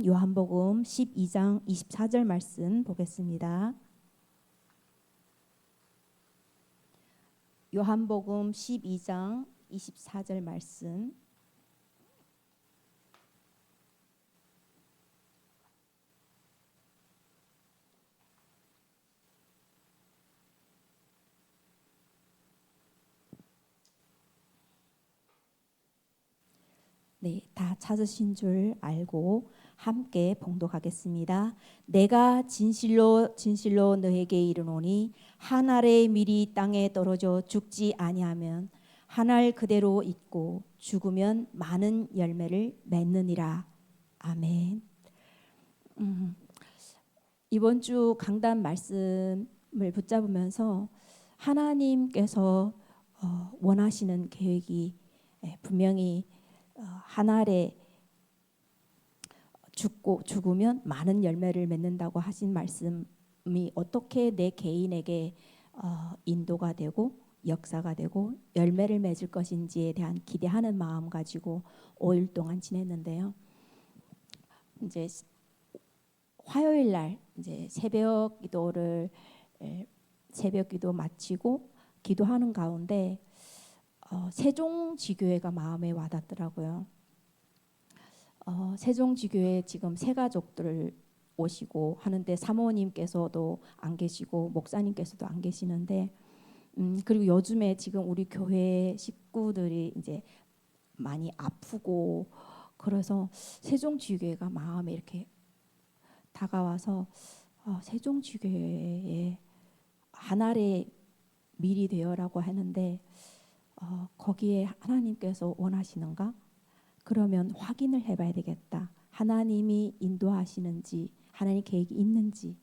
요한복음 12장 24절 말씀 보겠습니다. 요한복음 12장 24절 말씀. 네, 다 찾으신 줄 알고 함께 봉독하겠습니다. 내가 진실로 진실로 너에게 이르노니 한 알의 밀이 땅에 떨어져 죽지 아니하면 한 알 그대로 있고 죽으면 많은 열매를 맺느니라. 아멘. 이번 주 강단 말씀을 붙잡으면서 하나님께서 원하시는 계획이 분명히 한 알에 죽으면 많은 열매를 맺는다고 하신 말씀이 어떻게 내 개인에게 인도가 되고 역사가 되고 열매를 맺을 것인지에 대한 기대하는 마음 가지고 5일 동안 지냈는데요. 이제 화요일 날 이제 새벽 기도 마치고 기도하는 가운데 세종지교회가 마음에 와닿더라고요. 세종지교회 지금 새 가족들 오시고 하는데 사모님께서도 안 계시고 목사님께서도 안 계시는데 그리고 요즘에 지금 우리 교회 식구들이 이제 많이 아프고 그래서 세종지교회가 마음에 이렇게 다가와서 세종지교회에 한 알의 밀이 되어라고 하는데 거기에 하나님께서 원하시는가? 그러면 확인을 해봐야 되겠다. 하나님이 인도하시는지 하나님 계획이 있는지.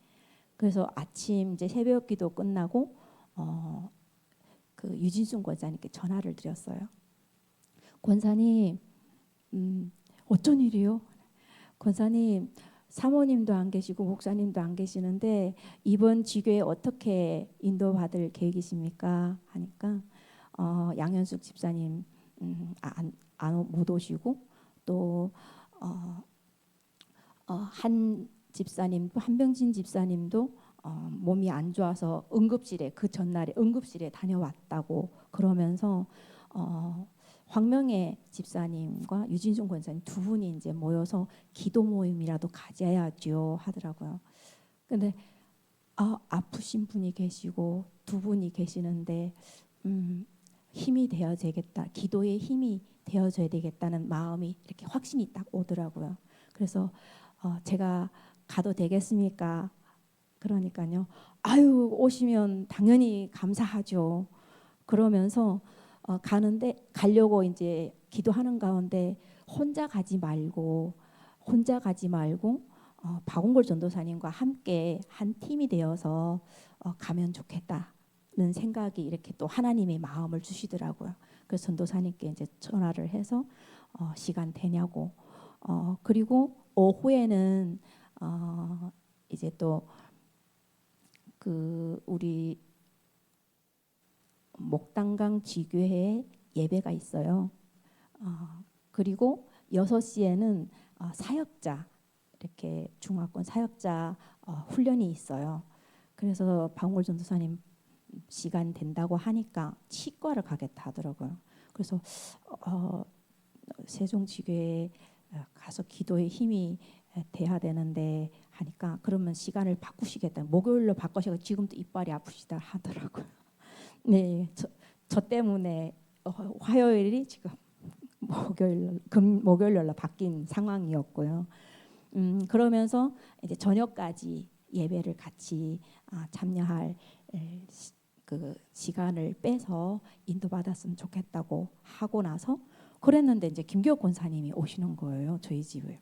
그래서 아침 이제 새벽기도 끝나고 그 유진순 권사님께 전화를 드렸어요. 권사님, 어쩐 일이요? 권사님, 사모님도 안 계시고 목사님도 안 계시는데 이번 지교에 어떻게 인도받을 계획이십니까? 하니까 양현숙 집사님 못 오시고 또 한 집사님도 한병진 집사님도 몸이 안 좋아서 응급실에 그 전날에 응급실에 다녀왔다고 그러면서 황명애 집사님과 유진순 권사님 두 분이 이제 모여서 기도 모임이라도 가져야죠 하더라고요. 근데 아프신 분이 계시고 두 분이 계시는데 힘이 되어야 되겠다. 기도의 힘이 되어줘야 되겠다는 마음이 이렇게 확신이 딱 오더라고요. 그래서 제가 가도 되겠습니까? 그러니까요. 아유 오시면 당연히 감사하죠. 그러면서 가려고 이제 기도하는 가운데 혼자 가지 말고 박원골 전도사님과 함께 한 팀이 되어서 가면 좋겠다는 생각이 이렇게 또 하나님의 마음을 주시더라고요. 그래서 전도사님께 이제 전화를 해서 시간 되냐고 그리고 오후에는 이제 또 그 우리 목단강 지교회에 예배가 있어요. 그리고 6시에는 사역자 이렇게 중화권 사역자 훈련이 있어요. 그래서 박원골 전도사님 시간 된다고 하니까 치과를 가겠다 하더라고요. 그래서 세종지교에 가서 기도의 힘이 돼야 되는데 하니까 그러면 시간을 바꾸시겠다. 목요일로 바꾸시고 지금도 이빨이 아프시다 하더라고요. 네, 저 때문에 화요일이 지금 목요일로 바뀐 상황이었고요. 그러면서 이제 저녁까지 예배를 같이 참여할 그 시간을 빼서 인도받았으면 좋겠다고 하고 나서 그랬는데 이제 김기옥 권사님이 오시는 거예요. 저희 집에.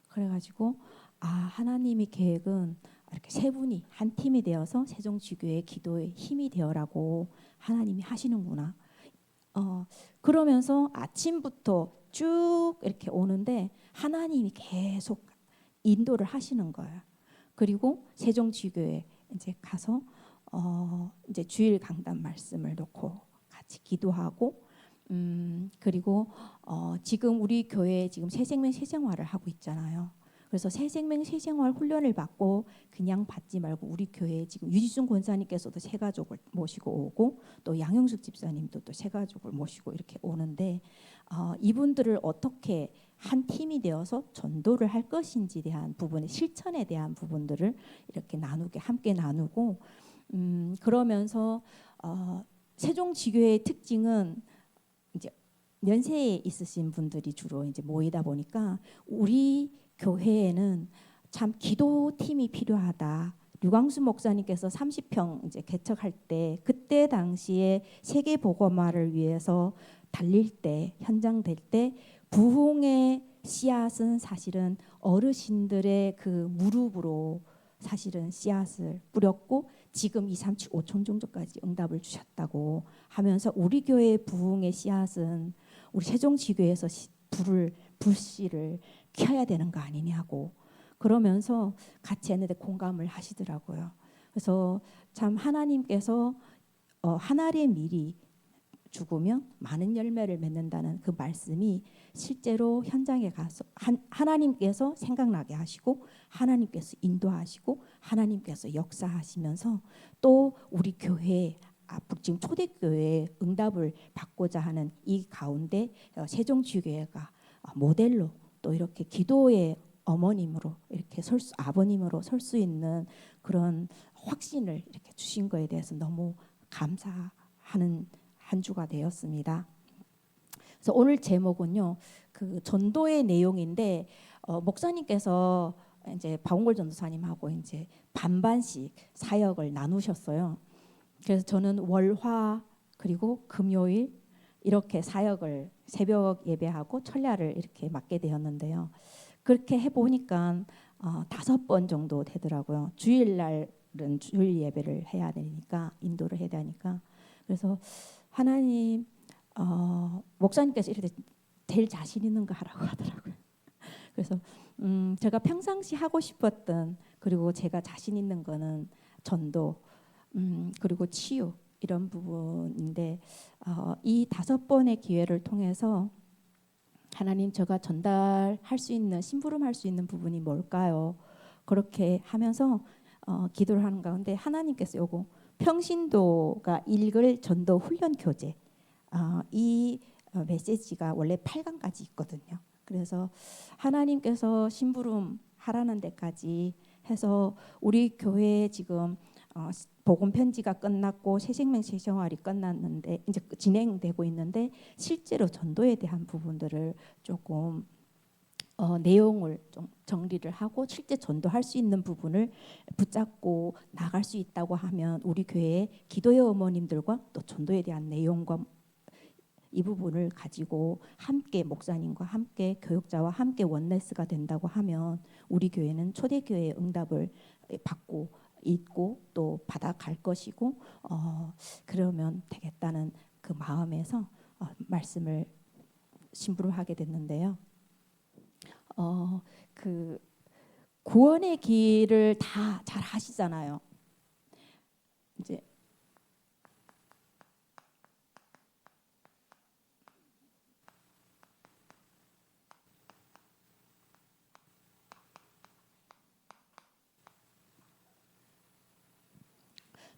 그래가지고 하나님의 계획은 이렇게 세 분이 한 팀이 되어서 세종지교의 기도의 힘이 되어라고 하나님이 하시는구나. 그러면서 아침부터 쭉 이렇게 오는데 하나님이 계속 인도를 하시는 거예요. 그리고 세종지교에 이제 가서 이제 주일 강단 말씀을 놓고 같이 기도하고 그리고 지금 우리 교회 지금 새생명 새생활을 하고 있잖아요. 그래서 새생명 새생활 훈련을 받고 그냥 받지 말고 우리 교회에 지금 유지순 권사님께서도 새 가족을 모시고 오고 또 양영숙 집사님도 또 새 가족을 모시고 이렇게 오는데 이분들을 어떻게 한 팀이 되어서 전도를 할 것인지에 대한 부분의 실천에 대한 부분들을 이렇게 함께 나누고 그러면서 세종지교의 특징은 이제 연세에 있으신 분들이 주로 이제 모이다 보니까 우리 교회에는 참 기도팀이 필요하다. 류광수 목사님께서 30평 이제 개척할 때 그때 당시에 세계 복음화를 위해서 달릴 때 현장 될 때 부흥의 씨앗은 사실은 어르신들의 그 무릎으로 사실은 씨앗을 뿌렸고 지금 2, 3, 7, 5천 정도까지 응답을 주셨다고 하면서 우리 교회의 부흥의 씨앗은 우리 세종지교에서 불씨를 켜야 되는 거 아니냐고 그러면서 같이 했는데 공감을 하시더라고요. 그래서 참 하나님께서 하나의 밀이 죽으면 많은 열매를 맺는다는 그 말씀이 실제로 현장에 가서 하나님께서 생각나게 하시고 하나님께서 인도하시고 하나님께서 역사하시면서 또 우리 교회 앞으로 지금 초대교회에 응답을 받고자 하는 이 가운데 세종지교회가 모델로 또 이렇게 기도의 어머님으로 이렇게 아버님으로 설 수 있는 그런 확신을 이렇게 주신 거에 대해서 너무 감사하는 한 주가 되었습니다. 그래서 오늘 제목은요, 그 전도의 내용인데 목사님께서 이제 박원골 전도사님하고 이제 반반씩 사역을 나누셨어요. 그래서 저는 월화 그리고 금요일 이렇게 사역을 새벽 예배하고 철야를 이렇게 맡게 되었는데요. 그렇게 해보니까 5번 정도 되더라고요. 주일날은 주일 예배를 해야 되니까 인도를 해야 되니까 그래서 하나님 목사님께서 이렇게 될 자신 있는 거 하라고 하더라고요. 그래서 제가 평상시 하고 싶었던 그리고 제가 자신 있는 거는 전도 그리고 치유 이런 부분인데 이 5번의 기회를 통해서 하나님 제가 전달할 수 있는 심부름할 수 있는 부분이 뭘까요? 그렇게 하면서 기도를 하는 가운데 하나님께서 요거 평신도가 읽을 전도 훈련 교재 이 메시지가 원래 8강까지 있거든요. 그래서 하나님께서 심부름 하라는 데까지 해서 우리 교회에 지금 복음 편지가 끝났고 새생명 새생활이 끝났는데 이제 진행되고 있는데 실제로 전도에 대한 부분들을 조금 내용을 좀 정리를 하고 실제 전도할 수 있는 부분을 붙잡고 나갈 수 있다고 하면 우리 교회의 기도의 어머님들과 또 전도에 대한 내용과 이 부분을 가지고 함께 목사님과 함께 교육자와 함께 원네스가 된다고 하면 우리 교회는 초대교회의 응답을 받고 있고 또 받아갈 것이고 그러면 되겠다는 그 마음에서 말씀을 심부름하게 됐는데요. 그 구원의 길을 다 잘 하시잖아요. 이제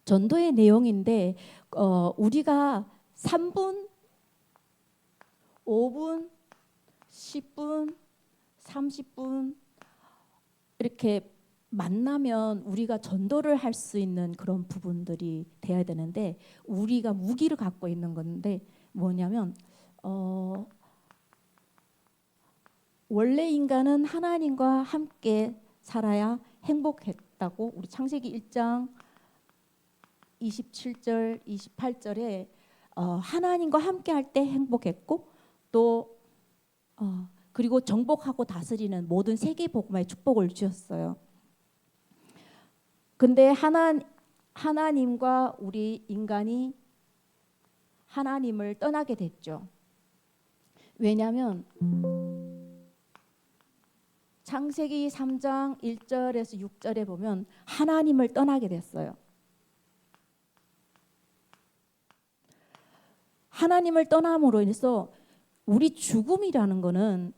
전도의 내용인데 우리가 3분, 5분, 10분, 30분 이렇게 만나면 우리가 전도를 할 수 있는 그런 부분들이 돼야 되는데 우리가 무기를 갖고 있는 건데 뭐냐면 원래 인간은 하나님과 함께 살아야 행복했다고 우리 창세기 1장 27절, 28절에 하나님과 함께 할 때 행복했고 또 그리고 정복하고 다스리는 모든 세계 복음화의 축복을 주셨어요. 근데 하나님과 우리 인간이 하나님을 떠나게 됐죠. 왜냐하면 창세기 3장 1절에서 6절에 보면 하나님을 떠나게 됐어요. 하나님을 떠남으로 인해서 우리 죽음이라는 거는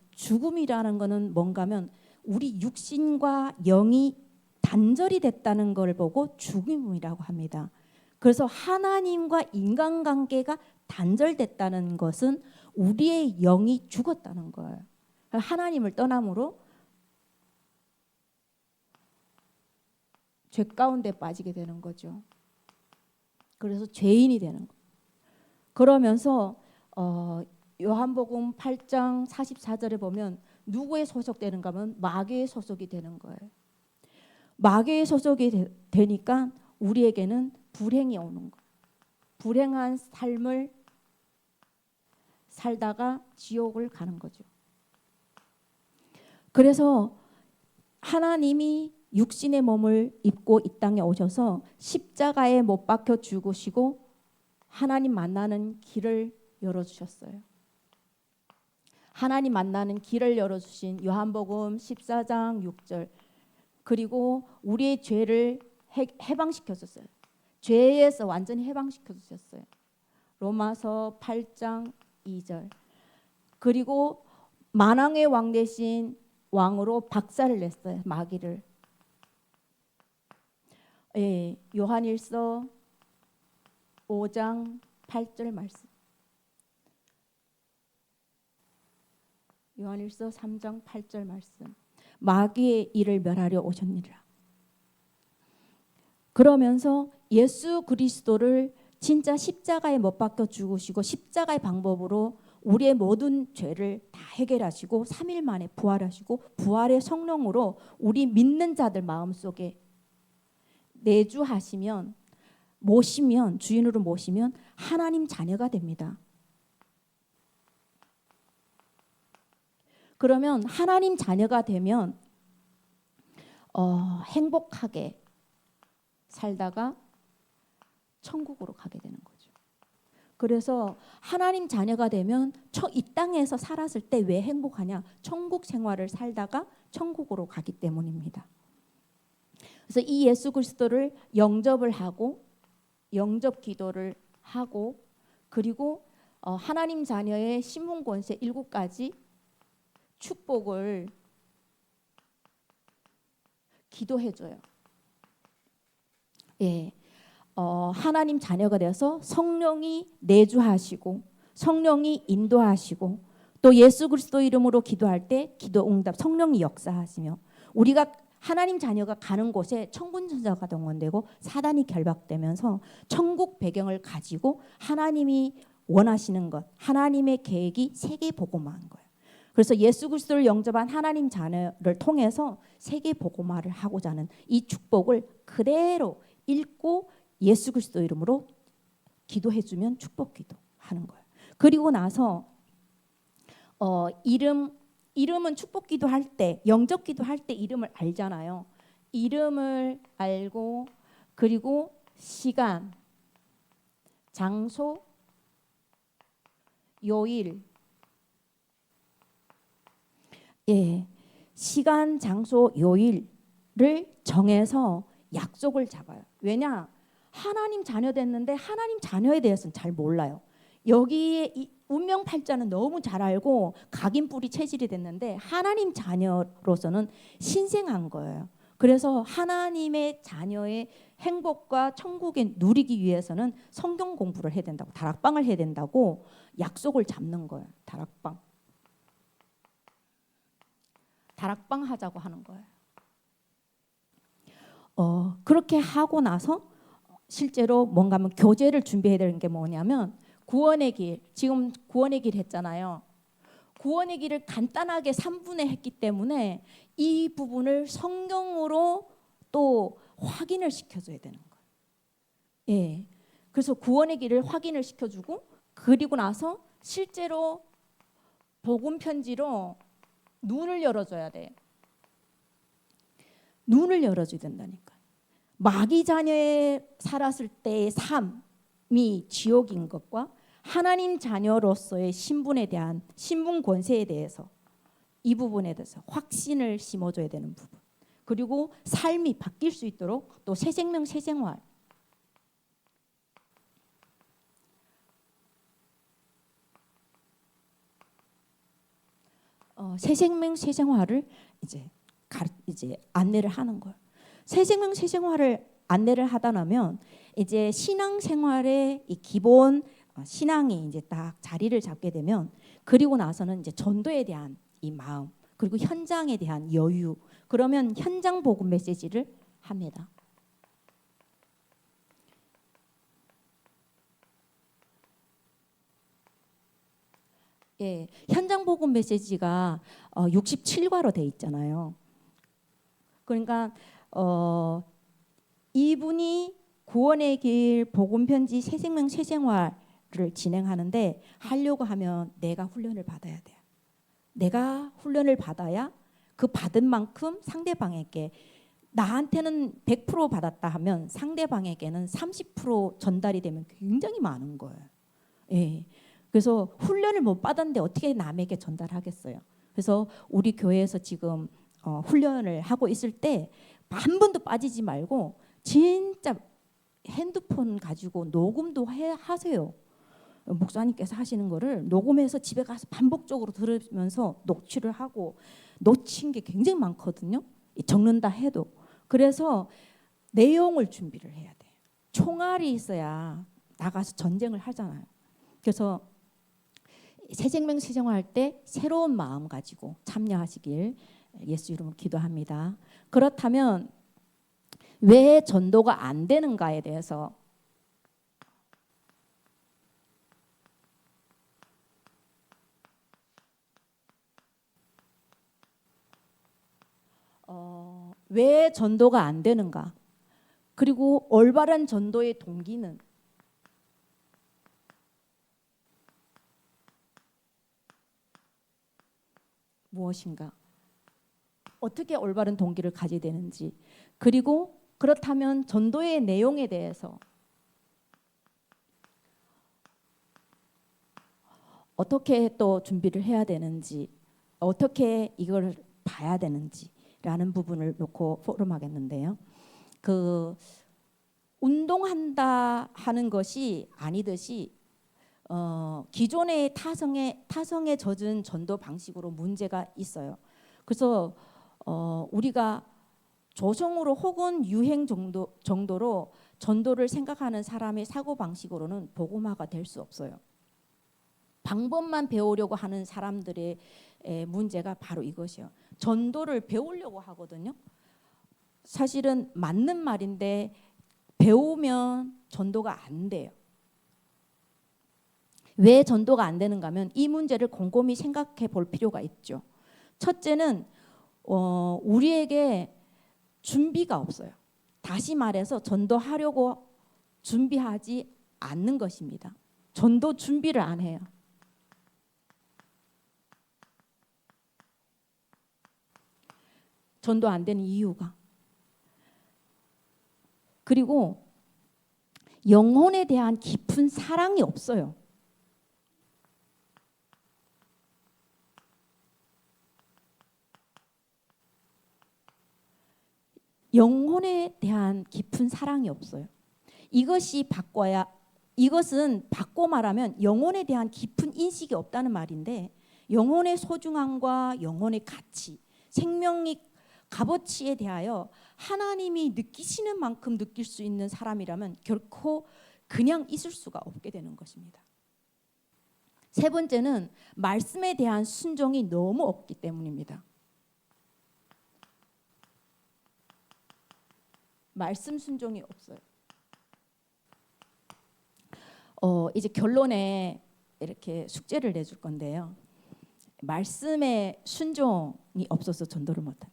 뭔가면 우리 육신과 영이 단절이 됐다는 걸 보고 죽음이라고 합니다. 그래서 하나님과 인간관계가 단절됐다는 것은 우리의 영이 죽었다는 거예요. 하나님을 떠남으로 죄 가운데 빠지게 되는 거죠. 그래서 죄인이 되는 거예요. 그러면서 요한복음 8장 44절에 보면 누구에 소속되는가 하면 마귀에 소속이 되는 거예요. 마귀에 소속이 되니까 우리에게는 불행이 오는 거예요. 불행한 삶을 살다가 지옥을 가는 거죠. 그래서 하나님이 육신의 몸을 입고 이 땅에 오셔서 십자가에 못 박혀 죽으시고 하나님 만나는 길을 열어주셨어요. 하나님 만나는 길을 열어주신 요한복음 14장 6절, 그리고 우리의 죄를 해방시켜 주셨어요. 죄에서 완전히 해방시켜 주셨어요. 로마서 8장 2절. 그리고 만왕의 왕 대신 왕으로 박살을 냈어요. 마귀를. 예, 요한일서 5장 8절 말씀. 요한일서 3장 8절 말씀. 마귀의 일을 멸하려 오셨느니라. 그러면서 예수 그리스도를 진짜 십자가에 못 박혀 죽으시고 십자가의 방법으로 우리의 모든 죄를 다 해결하시고 3일 만에 부활하시고 부활의 성령으로 우리 믿는 자들 마음속에 내주하시면, 모시면, 주인으로 모시면 하나님 자녀가 됩니다. 그러면 하나님 자녀가 되면 행복하게 살다가 천국으로 가게 되는 거죠. 그래서 하나님 자녀가 되면 이 땅에서 살았을 때 왜 행복하냐? 천국 생활을 살다가 천국으로 가기 때문입니다. 그래서 이 예수 그리스도를 영접을 하고 영접 기도를 하고 그리고 하나님 자녀의 신분 권세 7가지 축복을 기도해줘요. 예, 하나님 자녀가 되어서 성령이 내주하시고 성령이 인도하시고 또 예수 그리스도 이름으로 기도할 때 기도 응답 성령이 역사하시며 우리가 하나님 자녀가 가는 곳에 천군천사가 동원되고 사단이 결박되면서 천국 배경을 가지고 하나님이 원하시는 것, 하나님의 계획이 세계 복음화한 거예요. 그래서 예수 그리스도를 영접한 하나님 자녀를 통해서 세계 복음화를 하고자 하는 이 축복을 그대로 읽고 예수 그리스도 이름으로 기도해주면 축복 기도하는 거예요. 그리고 나서 이름은 축복 기도할 때, 영접 기도할 때 이름을 알잖아요. 이름을 알고 그리고 시간, 장소, 요일, 예, 시간, 장소, 요일을 정해서 약속을 잡아요. 왜냐? 하나님 자녀 됐는데 하나님 자녀에 대해서는 잘 몰라요. 여기에 이 운명팔자는 너무 잘 알고 각인뿌리 체질이 됐는데 하나님 자녀로서는 신생한 거예요. 그래서 하나님의 자녀의 행복과 천국에 누리기 위해서는 성경 공부를 해야 된다고, 다락방을 해야 된다고 약속을 잡는 거예요. 다락방 하자고 하는 거예요. 그렇게 하고 나서 실제로 뭔가 하면 교제를 준비해야 되는 게 뭐냐면 구원의 길, 지금 구원의 길 했잖아요. 구원의 길을 간단하게 3분에 했기 때문에 이 부분을 성경으로 또 확인을 시켜줘야 되는 거예요. 예, 그래서 구원의 길을 확인을 시켜주고 그리고 나서 실제로 복음 편지로 눈을 열어줘야 돼요. 눈을 열어줘야 된다니까. 마귀 자녀에 살았을 때의 삶이 지옥인 것과 하나님 자녀로서의 신분에 대한 신분 권세에 대해서 이 부분에 대해서 확신을 심어줘야 되는 부분. 그리고 삶이 바뀔 수 있도록 또 새 생명 새 생활. 새 생명 새 생활을 이제 이제 안내를 하는 거예요. 새생명 새생활을 안내를 하다 나면 이제 신앙생활의 이 기본 신앙이 이제 딱 자리를 잡게 되면 그리고 나서는 이제 전도에 대한 이 마음 그리고 현장에 대한 여유 그러면 현장 복음 메시지를 합니다. 예, 현장 복음 메시지가 67과로 돼 있잖아요. 그러니까 이분이 구원의 길 복음 편지 새생명 새생활을 진행하는데 하려고 하면 내가 훈련을 받아야 돼요. 내가 훈련을 받아야 그 받은 만큼 상대방에게 나한테는 100% 받았다 하면 상대방에게는 30% 전달이 되면 굉장히 많은 거예요. 예. 그래서 훈련을 못 받았는데 어떻게 남에게 전달하겠어요. 그래서 우리 교회에서 지금 훈련을 하고 있을 때 한 번도 빠지지 말고 진짜 핸드폰 가지고 녹음도 하세요. 목사님께서 하시는 거를 녹음해서 집에 가서 반복적으로 들으면서 녹취를 하고 놓친 게 굉장히 많거든요. 적는다 해도. 그래서 내용을 준비를 해야 돼요. 총알이 있어야 나가서 전쟁을 하잖아요. 그래서 새생명 새생활 때 새로운 마음 가지고 참여하시길 예수 이름으로 기도합니다. 그렇다면 왜 전도가 안 되는가에 대해서 왜 전도가 안 되는가? 그리고 올바른 전도의 동기는 무엇인가? 어떻게 올바른 동기를 가지게 되는지 그리고 그렇다면 전도의 내용에 대해서 어떻게 또 준비를 해야 되는지 어떻게 이걸 봐야 되는지라는 부분을 놓고 포럼하겠는데요. 그 운동한다 하는 것이 아니듯이 기존의 타성에 젖은 전도 방식으로 문제가 있어요. 그래서 우리가 조성으로 혹은 유행 정도로 전도를 생각하는 사람의 사고 방식으로는 복음화가 될 수 없어요. 방법만 배우려고 하는 사람들의 문제가 바로 이것이에요. 전도를 배우려고 하거든요. 사실은 맞는 말인데 배우면 전도가 안 돼요. 왜 전도가 안 되는가 하면 이 문제를 곰곰이 생각해 볼 필요가 있죠. 첫째는 우리에게 준비가 없어요. 다시 말해서 전도하려고 준비하지 않는 것입니다. 전도 준비를 안 해요. 전도 안 되는 이유가 그리고 영혼에 대한 깊은 사랑이 없어요. 영혼에 대한 깊은 사랑이 없어요. 이것은 바꿔 말하면 영혼에 대한 깊은 인식이 없다는 말인데 영혼의 소중함과 영혼의 가치, 생명의 값어치에 대하여 하나님이 느끼시는 만큼 느낄 수 있는 사람이라면 결코 그냥 있을 수가 없게 되는 것입니다. 세 번째는 말씀에 대한 순종이 너무 없기 때문입니다. 말씀 순종이 없어요. 이제 결론에 이렇게 숙제를 내줄 건데요. 말씀에 순종이 없어서 전도를 못합니다.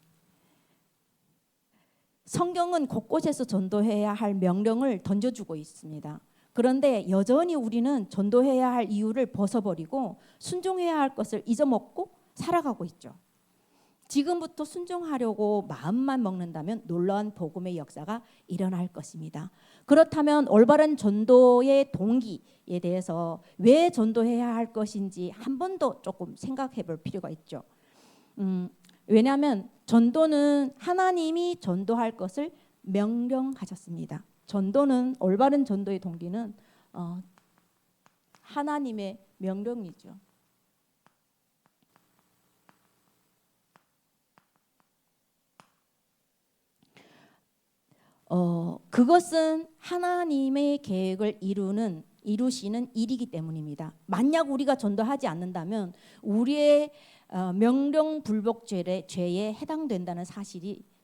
성경은 곳곳에서 전도해야 할 명령을 던져주고 있습니다. 그런데 여전히 우리는 전도해야 할 이유를 벗어버리고 순종해야 할 것을 잊어먹고 살아가고 있죠. 지금부터 순종하려고 마음만 먹는다면 놀라운 복음의 역사가 일어날 것입니다. 그렇다면 올바른 전도의 동기에 대해서 왜 전도해야 할 것인지 한 번 더 조금 생각해 볼 필요가 있죠. 왜냐하면 전도는 하나님이 전도할 것을 명령하셨습니다. 올바른 전도의 동기는 하나님의 명령이죠. 그것은 하나님의 계획을 이루시는 일이기 때문입니다. 만약 우리가 전도하지 않는다면 우리의 명령 불복 죄에 해당된다는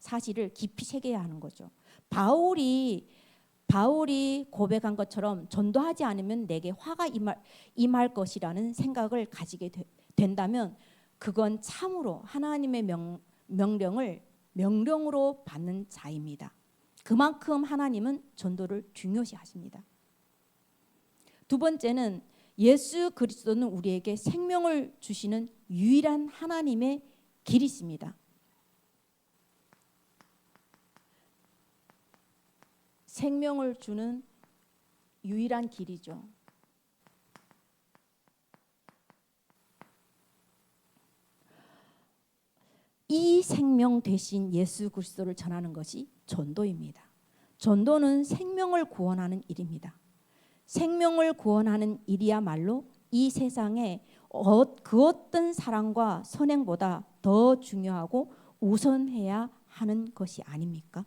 사실을 깊이 새겨야 하는 거죠. 바울이 고백한 것처럼 전도하지 않으면 내게 화가 임할 것이라는 생각을 가지게 된다면 그건 참으로 하나님의 명령을 명령으로 받는 자입니다. 그만큼 하나님은 전도를 중요시하십니다. 두 번째는 예수 그리스도는 우리에게 생명을 주시는 유일한 하나님의 길이십니다. 생명을 주는 유일한 길이죠. 이 생명 되신 예수 그리스도를 전하는 것이 전도입니다. 전도는 생명을 구원하는 일입니다. 생명을 구원하는 일이야말로 이 세상에 그 어떤 사랑과 선행보다 더 중요하고 우선해야 하는 것이 아닙니까?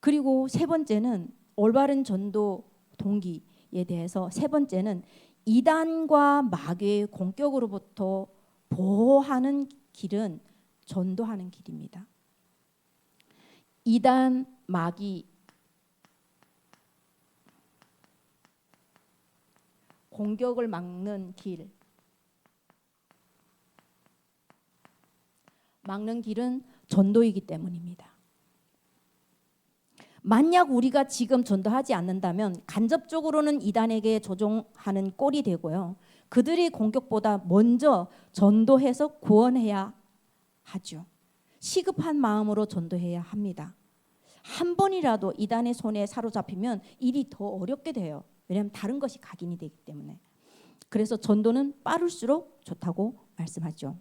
그리고 세 번째는 올바른 전도 동기에 대해서 세 번째는 이단과 마귀의 공격으로부터 보호하는 길은 전도하는 길입니다. 이단, 마귀 공격을 막는 길은 전도이기 때문입니다. 만약 우리가 지금 전도하지 않는다면 간접적으로는 이단에게 조종하는 꼴이 되고요. 그들의 공격보다 먼저 전도해서 구원해야 하죠. 시급한 마음으로 전도해야 합니다. 한 번이라도 이단의 손에 사로잡히면 일이 더 어렵게 돼요. 왜냐하면 다른 것이 각인이 되기 때문에. 그래서 전도는 빠를수록 좋다고 말씀하죠.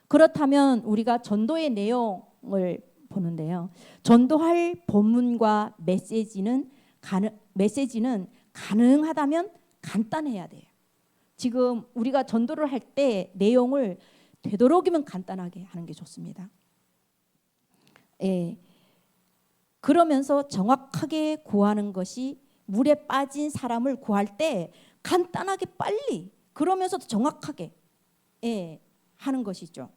그렇다면 우리가 전도의 내용을 보는데요. 전도할 본문과 메시지는 가능하다면 간단해야 돼요. 지금 우리가 전도를 할 때 내용을 되도록이면 간단하게 하는 게 좋습니다. 그러면서 정확하게 구하는 것이 물에 빠진 사람을 구할 때 간단하게 빨리 그러면서도 정확하게 하는 것이죠.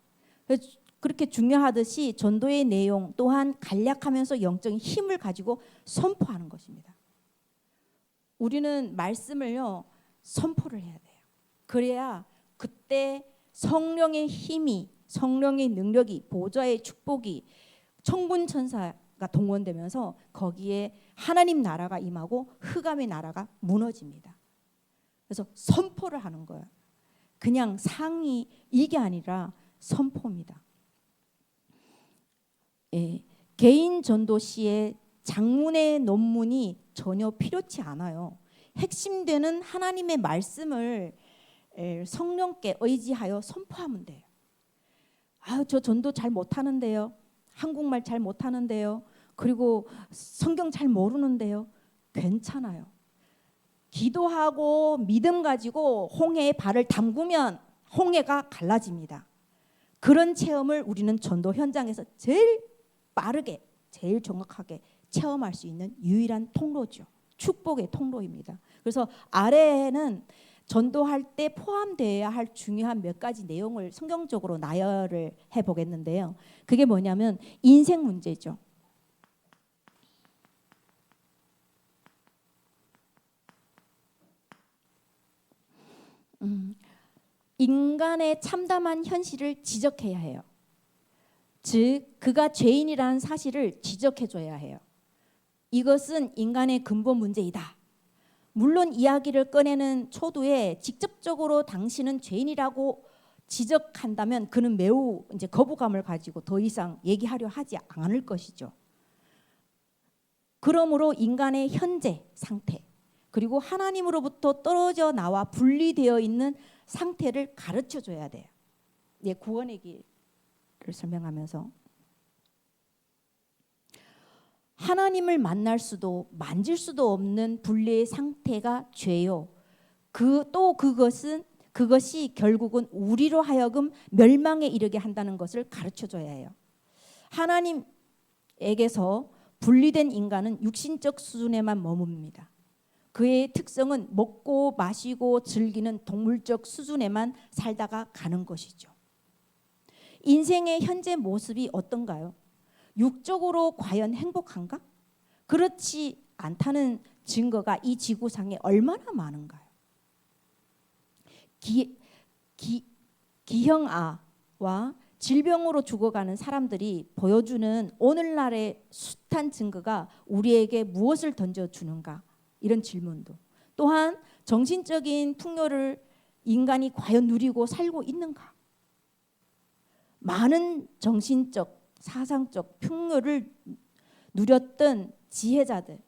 그렇게 중요하듯이 전도의 내용 또한 간략하면서 영적인 힘을 가지고 선포하는 것입니다. 우리는 말씀을요 선포를 해야 돼요. 그래야 그때 성령의 힘이, 성령의 능력이, 보좌의 축복이, 천군 천사가 동원되면서 거기에 하나님 나라가 임하고 흑암의 나라가 무너집니다. 그래서 선포를 하는 거예요. 그냥 상의 이게 아니라 선포입니다. 개인 전도 시에 장문의 논문이 전혀 필요치 않아요. 핵심되는 하나님의 말씀을 성령께 의지하여 선포하면 돼요. 저 전도 잘 못하는데요. 한국말 잘 못하는데요. 그리고 성경 잘 모르는데요. 괜찮아요. 기도하고 믿음 가지고 홍해에 발을 담그면 홍해가 갈라집니다. 그런 체험을 우리는 전도 현장에서 제일 빠르게, 제일 정확하게 체험할 수 있는 유일한 통로죠. 축복의 통로입니다. 그래서 아래에는 전도할 때 포함되어야 할 중요한 몇 가지 내용을 성경적으로 나열을 해보겠는데요. 그게 뭐냐면 인생 문제죠. 인간의 참담한 현실을 지적해야 해요. 즉 그가 죄인이라는 사실을 지적해줘야 해요. 이것은 인간의 근본 문제이다. 물론 이야기를 꺼내는 초두에 직접적으로 당신은 죄인이라고 지적한다면 그는 매우 이제 거부감을 가지고 더 이상 얘기하려 하지 않을 것이죠. 그러므로 인간의 현재 상태 그리고 하나님으로부터 떨어져 나와 분리되어 있는 상태를 가르쳐 줘야 돼요. 구원의 길을 설명하면서 하나님을 만날 수도 만질 수도 없는 분리의 상태가 죄요. 그것이 결국은 우리로 하여금 멸망에 이르게 한다는 것을 가르쳐 줘야 해요. 에게서 분리된 인간은 육신적 수준에만 머뭅니다. 그의 특성은 먹고 마시고 즐기는 동물적 수준에만 살다가 가는 것이죠. 인생의 현재 모습이 어떤가요? 육적으로 과연 행복한가? 그렇지 않다는 증거가 이 지구상에 얼마나 많은가요? 기형아와 질병으로 죽어가는 사람들이 보여주는 오늘날의 숱한 증거가 우리에게 무엇을 던져주는가? 이런 질문도. 또한 정신적인 풍요를 인간이 과연 누리고 살고 있는가? 많은 정신적, 사상적 풍요를 누렸던 지혜자들,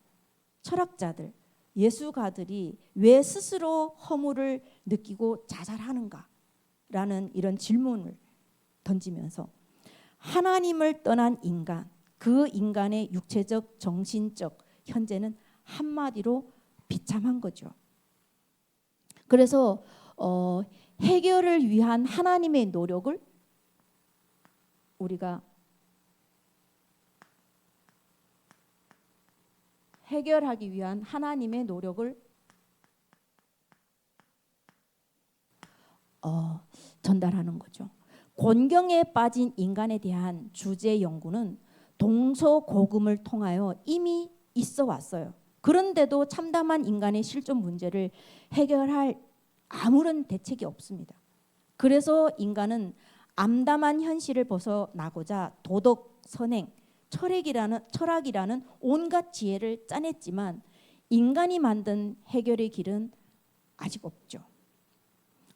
철학자들, 예수가들이 왜 스스로 허물을 느끼고 자살하는가라는 이런 질문을 던지면서 하나님을 떠난 인간, 그 인간의 육체적, 정신적 현재는 한마디로 비참한 거죠. 그래서 해결을 위한 하나님의 노력을 우리가 해결하기 위한 하나님의 노력을 전달하는 거죠. 곤경에 빠진 인간에 대한 주제 연구는 동서고금을 통하여 이미 있어 왔어요. 그런데도 참담한 인간의 실존 문제를 해결할 아무런 대책이 없습니다. 그래서 인간은 암담한 현실을 벗어나고자 도덕, 선행, 철학이라는 온갖 지혜를 짜냈지만 인간이 만든 해결의 길은 아직 없죠.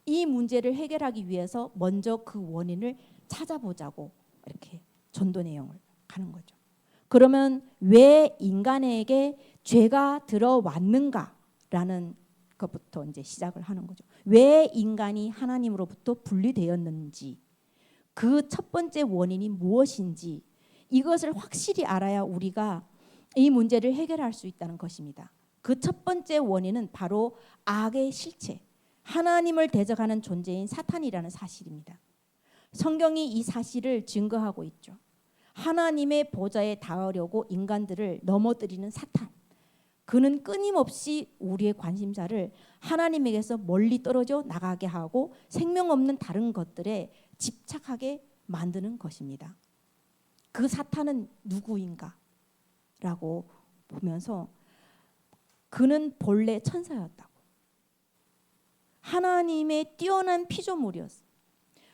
이 문제를 해결하기 위해서 먼저 그 원인을 찾아보자고 이렇게 전도 내용을 가는 거죠. 그러면 왜 인간에게 죄가 들어왔는가라는 것부터 이제 시작을 하는 거죠. 왜 인간이 하나님으로부터 분리되었는지, 그 첫 번째 원인이 무엇인지 이것을 확실히 알아야 우리가 이 문제를 해결할 수 있다는 것입니다. 그 첫 번째 원인은 바로 악의 실체, 하나님을 대적하는 존재인 사탄이라는 사실입니다. 성경이 이 사실을 증거하고 있죠. 하나님의 보좌에 닿으려고 인간들을 넘어뜨리는 사탄. 그는 끊임없이 우리의 관심사를 하나님에게서 멀리 떨어져 나가게 하고 생명 없는 다른 것들에 집착하게 만드는 것입니다. 그 사탄은 누구인가? 라고 보면서 그는 본래 천사였다고. 하나님의 뛰어난 피조물이었어요.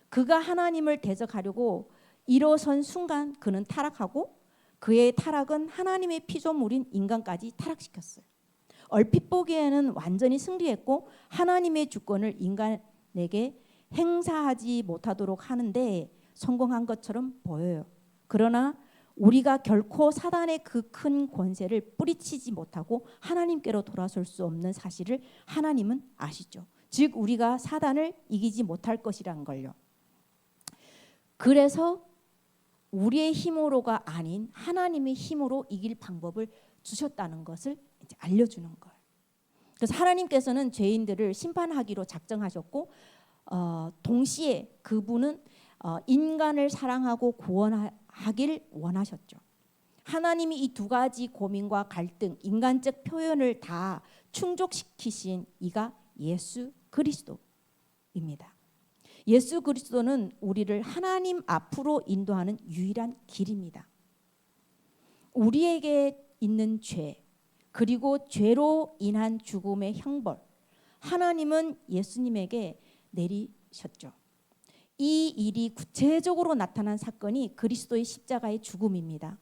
그가 하나님을 대적하려고 일어선 순간 그는 타락하고 그의 타락은 하나님의 피조물인 인간까지 타락시켰어요. 얼핏 보기에는 완전히 승리했고 하나님의 주권을 인간에게 행사하지 못하도록 하는데 성공한 것처럼 보여요. 그러나 우리가 결코 사단의 그 큰 권세를 뿌리치지 못하고 하나님께로 돌아설 수 없는 사실을 하나님은 아시죠. 즉 우리가 사단을 이기지 못할 것이란 걸요. 그래서 우리의 힘으로가 아닌 하나님의 힘으로 이길 방법을 주셨다는 것을 이제 알려주는 거예요. 그래서 하나님께서는 죄인들을 심판하기로 작정하셨고 동시에 그분은 인간을 사랑하고 구원하길 원하셨죠. 하나님이 이 두 가지 고민과 갈등, 인간적 표현을 다 충족시키신 이가 예수 그리스도입니다. 예수 그리스도는 우리를 하나님 앞으로 인도하는 유일한 길입니다. 우리에게 있는 죄, 그리고 죄로 인한 죽음의 형벌, 하나님은 예수님에게 내리셨죠. 이 일이 구체적으로 나타난 사건이 그리스도의 십자가의 죽음입니다.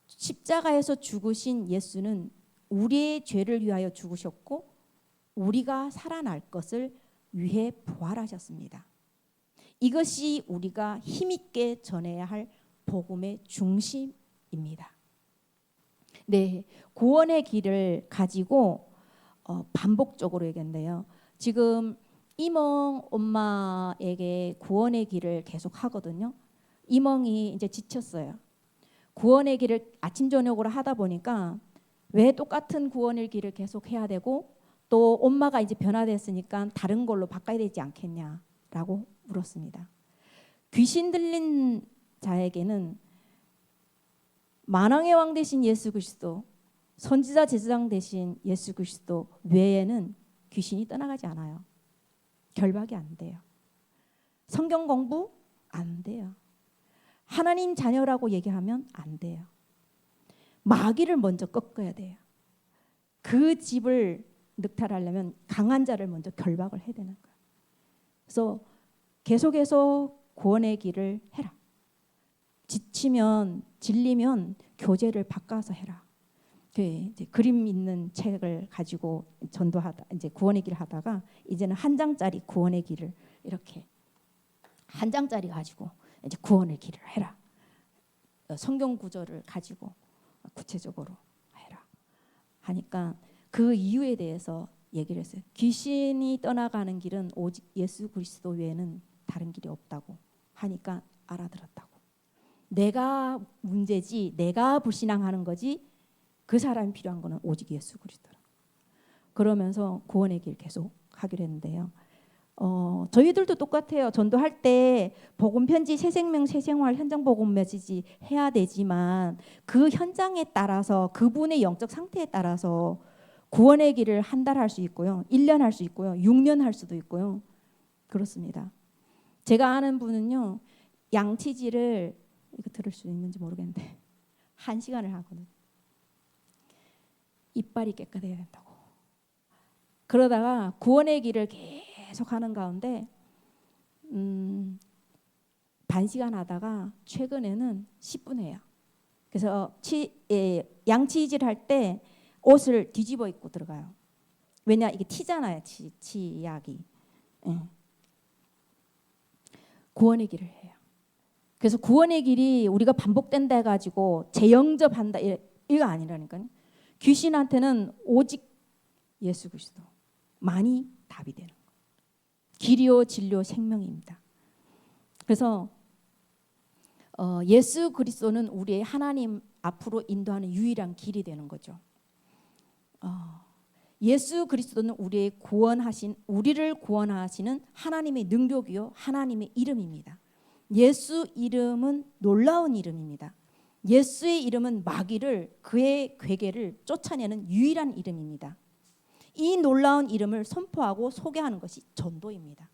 십자가에서 죽으신 예수는 우리의 죄를 위하여 죽으셨고 우리가 살아날 것을 위해 부활하셨습니다. 이것이 우리가 힘있게 전해야 할 복음의 중심입니다. 네, 구원의 길을 가지고 반복적으로 얘기했는데요. 지금 이멍 엄마에게 구원의 길을 계속 하거든요. 이멍이 이제 지쳤어요. 구원의 길을 아침 저녁으로 하다 보니까 왜 똑같은 구원의 길을 계속 해야 되고 또 엄마가 이제 변화됐으니까 다른 걸로 바꿔야 되지 않겠냐라고 물었습니다. 귀신 들린 자에게는 만왕의 왕 되신 예수 그리스도, 선지자 제사장 되신 예수 그리스도 외에는 귀신이 떠나가지 않아요. 결박이 안 돼요. 성경 공부 안 돼요. 하나님 자녀라고 얘기하면 안 돼요. 마귀를 먼저 꺾어야 돼요. 그 집을 늑탈하려면 강한 자를 먼저 결박을 해야 되는 거예요. 그래서 계속해서 구원의 길을 해라. 지치면 질리면 교재를 바꿔서 해라. 이제 그림 있는 책을 가지고 전도하다 이제 구원의 길을 하다가 이제는 한 장짜리 구원의 길을 이렇게 한 장짜리 가지고 이제 구원의 길을 해라. 성경 구절을 가지고 구체적으로 해라 하니까 그 이유에 대해서 얘기를 했어요. 귀신이 떠나가는 길은 오직 예수 그리스도 외에는 다른 길이 없다고 하니까 알아들었다고. 내가 문제지, 내가 불신앙하는 거지, 그 사람이 필요한 거는 오직 예수 그리스도라. 그러면서 구원의 길 계속 하기로 했는데요. 저희들도 똑같아요. 전도할 때 복음 편지, 새생명, 새생활, 현장 복음 메시지 해야 되지만 그 현장에 따라서 그분의 영적 상태에 따라서 구원의 길을 한 달 할 수 있고요, 1년 할 수 있고요, 6년 할 수도 있고요. 그렇습니다. 제가 아는 분은요, 양치질을 이거 들을 수 있는지 모르겠는데 1시간을 하거든요. 이빨이 깨끗해야 된다고. 그러다가 구원의 길을 계속 하는 가운데 반시간 하다가 최근에는 10분 해요. 그래서 양치질 할 때 옷을 뒤집어 입고 들어가요. 왜냐 이게 튀잖아요. 치약이. 구원의 길을 해요. 그래서 구원의 길이 우리가 반복된다 해가지고 재영접한다 이거 아니라니까요. 귀신한테는 오직 예수 그리스도만이 답이 되는 거예요. 길이요 진리요 생명입니다. 그래서 예수 그리스도는 우리의 하나님 앞으로 인도하는 유일한 길이 되는 거죠. 예수 그리스도는 우리를 구원하시는 하나님의 능력이요 하나님의 이름입니다. 예수 이름은 놀라운 이름입니다. 예수의 이름은 마귀를 그의 괴계를 쫓아내는 유일한 이름입니다. 이 놀라운 이름을 선포하고 소개하는 것이 전도입니다.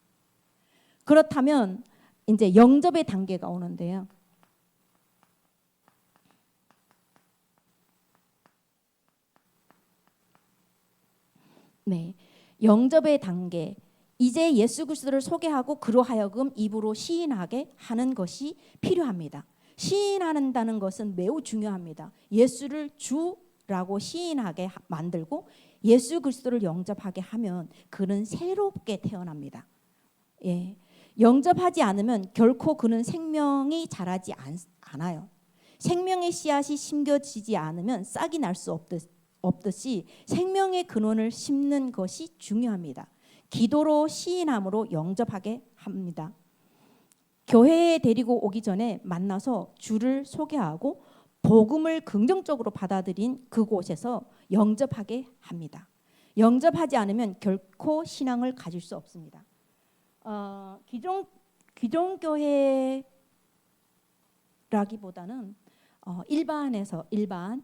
그렇다면 이제 영접의 단계가 오는데요. 네, 영접의 단계. 이제 예수 그리스도를 소개하고 그로 하여금 입으로 시인하게 하는 것이 필요합니다. 시인한다는 것은 매우 중요합니다. 예수를 주라고 시인하게 만들고 예수 그리스도를 영접하게 하면 그는 새롭게 태어납니다. 예, 영접하지 않으면 결코 그는 생명이 자라지 않아요. 생명의 씨앗이 심겨지지 않으면 싹이 날 수 없듯이 생명의 근원을 심는 것이 중요합니다. 기도로 시인함으로 영접하게 합니다. 교회에 데리고 오기 전에 만나서 주를 소개하고 복음을 긍정적으로 받아들인 그곳에서 영접하게 합니다. 영접하지 않으면 결코 신앙을 가질 수 없습니다. 기존 교회라기보다는 일반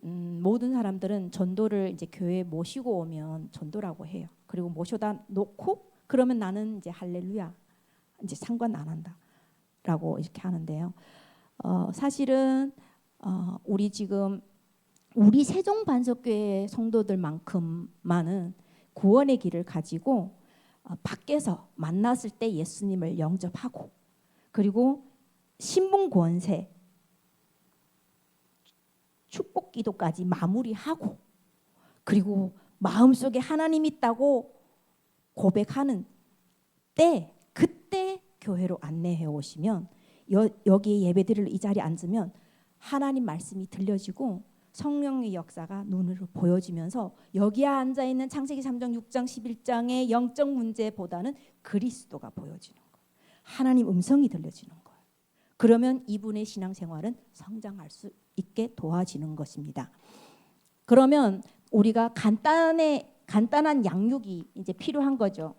모든 사람들은 전도를 이제 교회에 모시고 오면 전도라고 해요. 그리고 모셔다 놓고 그러면 나는 이제 할렐루야 이제 상관 안 한다라고 이렇게 하는데요. 사실은 우리 지금 우리 세종반석교회 성도들만큼만은 구원의 길을 가지고 밖에서 만났을 때 예수님을 영접하고 그리고 신분 권세 축복 기도까지 마무리하고 그리고 마음속에 하나님 있다고 고백하는 때 그때 교회로 안내해 오시면 여기 예배드릴 이 자리에 앉으면 하나님 말씀이 들려지고 성령의 역사가 눈으로 보여지면서 여기에 앉아있는 창세기 3장 6장 11장의 영적 문제보다는 그리스도가 보여지는 거예요. 하나님 음성이 들려지는 거예요. 그러면 이분의 신앙생활은 성장할 수 있게 도와지는 것입니다. 그러면 우리가 간단한 양육이 이제 필요한 거죠.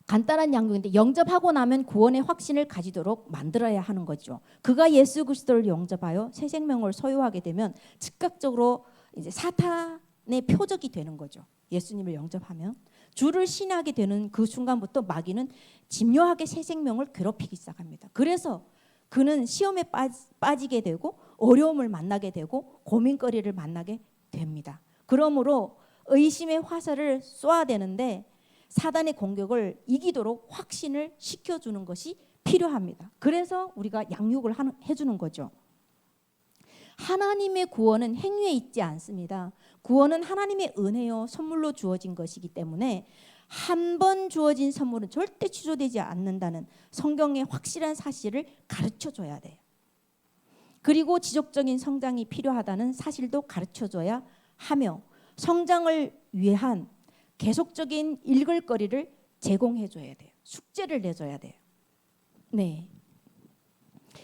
간단한 양육인데 영접하고 나면 구원의 확신을 가지도록 만들어야 하는 거죠. 그가 예수 그리스도를 영접하여 새 생명을 소유하게 되면 즉각적으로 이제 사탄의 표적이 되는 거죠. 예수님을 영접하면 주를 신하게 되는 그 순간부터 마귀는 집요하게 새 생명을 괴롭히기 시작합니다. 그래서 그는 시험에 빠지게 되고 어려움을 만나게 되고 고민거리를 만나게 됩니다. 그러므로 의심의 화살을 쏘아야 되는데 사단의 공격을 이기도록 확신을 시켜주는 것이 필요합니다. 그래서 우리가 양육을 해주는 거죠. 하나님의 구원은 행위에 있지 않습니다. 구원은 하나님의 은혜요 선물로 주어진 것이기 때문에 한 번 주어진 선물은 절대 취소되지 않는다는 성경의 확실한 사실을 가르쳐줘야 돼요. 그리고 지속적인 성장이 필요하다는 사실도 가르쳐줘야 하며 성장을 위한 계속적인 읽을 거리를 제공해줘야 돼요. 숙제를 내줘야 돼요. 네.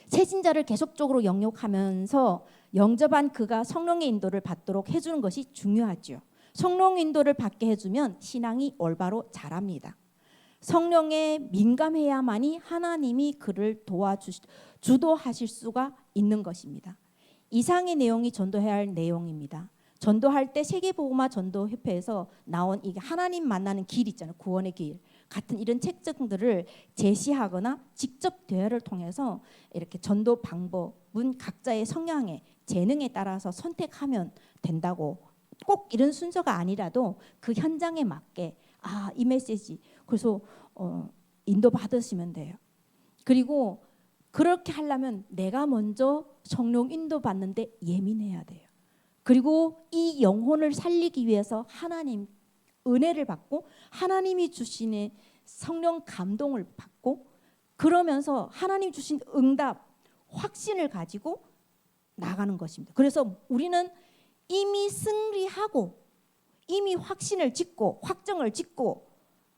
새신자를 계속적으로 영역하면서 영접한 그가 성령의 인도를 받도록 해주는 것이 중요하죠. 성령 인도를 받게 해주면 신앙이 올바로 자랍니다. 성령에 민감해야만이 하나님이 그를 주도하실 수가 있는 것입니다. 이상의 내용이 전도해야 할 내용입니다. 전도할 때 세계복음화 전도협회에서 나온 이게 하나님 만나는 길 있잖아요. 구원의 길 같은 이런 책들을 제시하거나 직접 대화를 통해서 이렇게 전도 방법은 각자의 성향에 재능에 따라서 선택하면 된다고, 꼭 이런 순서가 아니라도 그 현장에 맞게 이 메시지 그래서 인도 받으시면 돼요. 그리고 그렇게 하려면 내가 먼저 성령 인도 받는데 예민해야 돼요. 그리고 이 영혼을 살리기 위해서 하나님 은혜를 받고 하나님이 주시는 성령 감동을 받고 그러면서 하나님 주신 응답 확신을 가지고 나가는 것입니다. 그래서 우리는 이미 승리하고 이미 확신을 짓고 확정을 짓고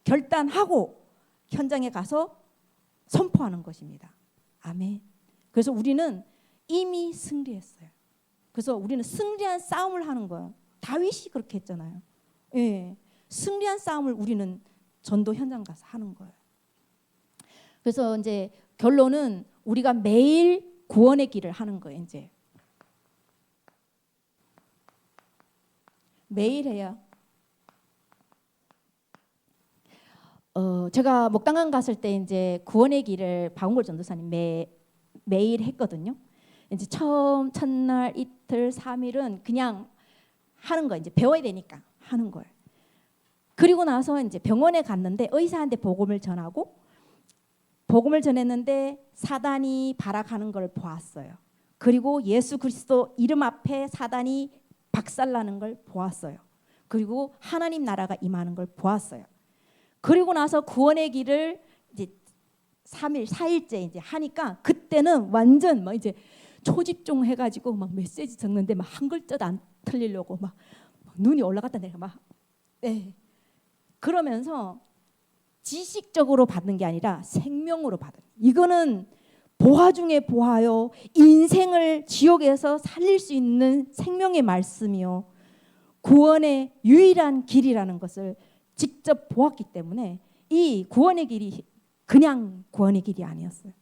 결단하고 현장에 가서 선포하는 것입니다. 아멘. 그래서 우리는 이미 승리했어요. 그래서 우리는 승리한 싸움을 하는 거예요. 다윗이 그렇게 했잖아요. 예, 승리한 싸움을 우리는 전도 현장 가서 하는 거예요. 그래서 이제 결론은 우리가 매일 구원의 길을 하는 거예요. 이제 매일 해요. 제가 목당강 갔을 때 이제 구원의 길을 박은골 전도사님 매일 했거든요. 이제 처음 첫날 이틀 3일은 그냥 하는 거예요. 이제 배워야 되니까 하는 거예요. 그리고 나서 이제 병원에 갔는데 의사한테 복음을 전하고 복음을 전했는데 사단이 발악하는 걸 보았어요. 그리고 예수 그리스도 이름 앞에 사단이 박살나는 걸 보았어요. 그리고 하나님 나라가 임하는 걸 보았어요. 그리고 나서 구원의 길을 이제 3일, 4일째 이제 하니까 그때는 완전 막 이제 초집중 해가지고 막 메시지 적는데 막 한 글자도 안 틀리려고 막 눈이 올라갔다 내가 막 그러면서 지식적으로 받는 게 아니라 생명으로 받은. 이거는 보화 중에 보화요. 인생을 지옥에서 살릴 수 있는 생명의 말씀이요. 구원의 유일한 길이라는 것을 직접 보았기 때문에 이 구원의 길이 그냥 구원의 길이 아니었어요.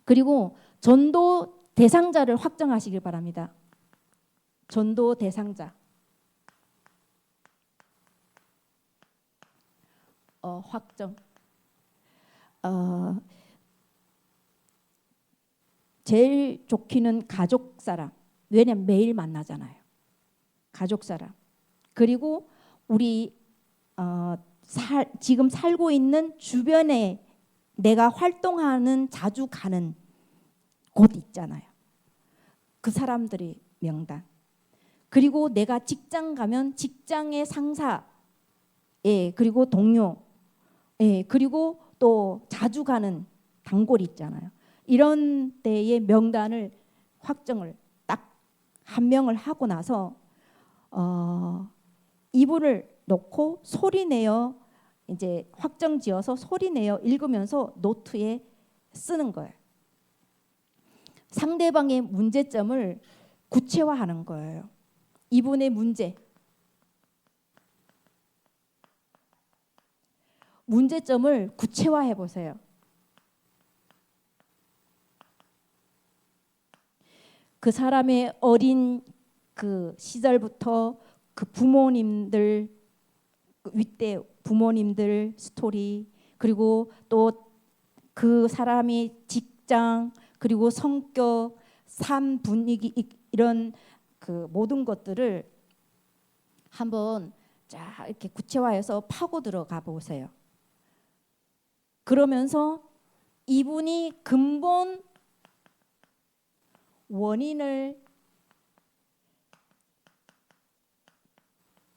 그리고 전도 대상자를 확정하시길 바랍니다. 전도 대상자. 확정. 제일 좋기는 가족 사람. 왜냐면 매일 만나잖아요. 가족 사람. 그리고 우리 지금 살고 있는 주변에 내가 활동하는 자주 가는 곳 있잖아요. 그 사람들의 명단. 그리고 내가 직장 가면 직장의 상사, 그리고 동료, 그리고 또 자주 가는 단골 있잖아요. 이런 때의 명단을 확정을 딱 한 명을 하고 나서 이불을 놓고 소리내어 이제 확정지어서 소리내어 읽으면서 노트에 쓰는 거예요. 상대방의 문제점을 구체화하는 거예요. 이분의 문제. 문제점을 구체화해 보세요. 그 사람의 어린 그 시절부터 그 부모님들, 윗대 부모님들 스토리, 그리고 또 그 사람이 직장, 그리고 성격, 삶 분위기, 이런 그 모든 것들을 한번 자 이렇게 구체화해서 파고 들어가 보세요. 그러면서 이분이 근본 원인을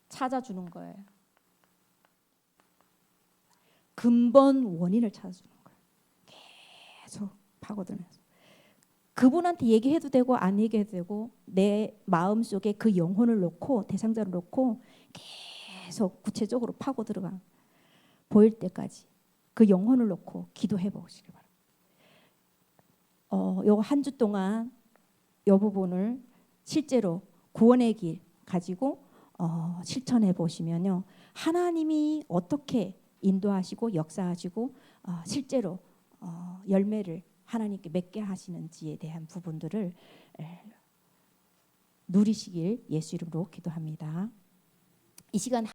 찾아주는 거예요. 근본 원인을 찾아주는 거예요. 계속 파고들면서 그분한테 얘기해도 되고 안 얘기해도 되고 내 마음속에 그 영혼을 놓고 대상자를 놓고 계속 구체적으로 파고 들어가 보일 때까지 그 영혼을 놓고 기도해 보시기 바랍니다. 요 한 주 동안 요 부분을 실제로 구원의 길 가지고 실천해 보시면요, 하나님이 어떻게 인도하시고 역사하시고 실제로 열매를 하나님께 맺게 하시는지에 대한 부분들을 누리시길 예수 이름으로 기도합니다. 이 시간